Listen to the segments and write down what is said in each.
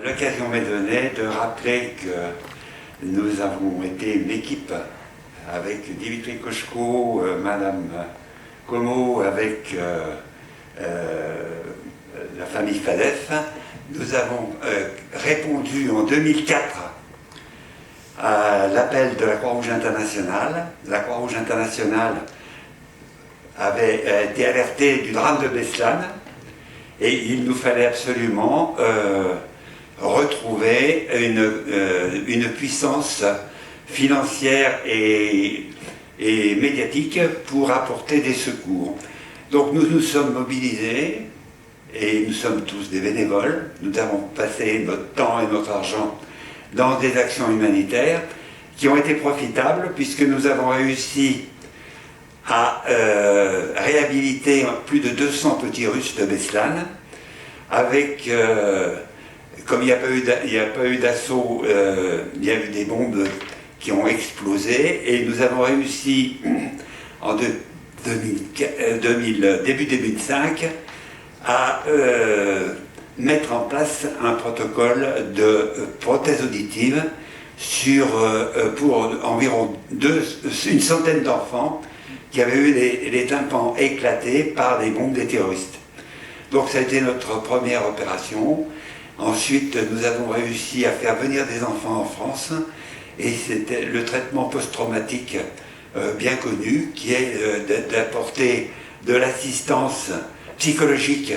L'occasion m'est donnée de rappeler que nous avons été une équipe avec Dimitri Kochko, Madame Como, avec la famille Fadef. Nous avons répondu en 2004 à l'appel de la Croix-Rouge internationale. La Croix-Rouge internationale avait été alertée du drame de Beslan et il nous fallait absolument retrouver une puissance financière et médiatique pour apporter des secours. Donc nous nous sommes mobilisés et nous sommes tous des bénévoles. Nous avons passé notre temps et notre argent dans des actions humanitaires qui ont été profitables puisque nous avons réussi à réhabiliter plus de 200 petits Russes de Beslan avec, comme il n'y a pas eu d'assaut, il y a eu des bombes qui ont explosé et nous avons réussi en début 2005 à mettre en place un protocole de prothèse auditive pour environ une centaine d'enfants qui avaient eu les tympans éclatés par les bombes des terroristes. Donc ça a été notre première opération. Ensuite, nous avons réussi à faire venir des enfants en France et c'était le traitement post-traumatique bien connu qui est d'apporter de l'assistance psychologique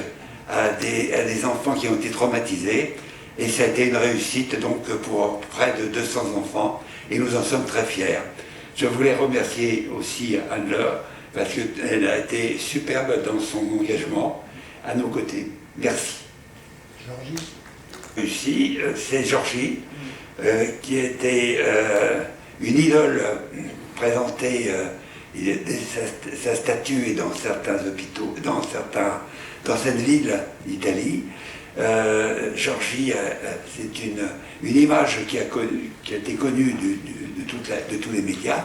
à des enfants qui ont été traumatisés et ça a été une réussite donc pour près de 200 enfants et nous en sommes très fiers. Je voulais remercier aussi Anne-Laure parce qu'elle a été superbe dans son engagement à nos côtés. Merci. Georgie. Ici, c'est Georgie qui était une idole présentée, sa statue est dans certains hôpitaux, dans certaines villes d'Italie. Georgie, c'est une image qui a été connue de tous les médias.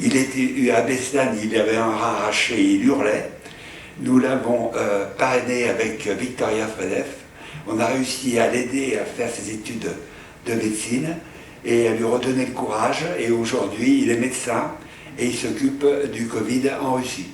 Il était à Beslan, il avait un rein arraché, il hurlait. Nous l'avons parrainé avec Victoria Fadef. On a réussi à l'aider à faire ses études de médecine et à lui redonner le courage. Et aujourd'hui, il est médecin et il s'occupe du Covid en Russie.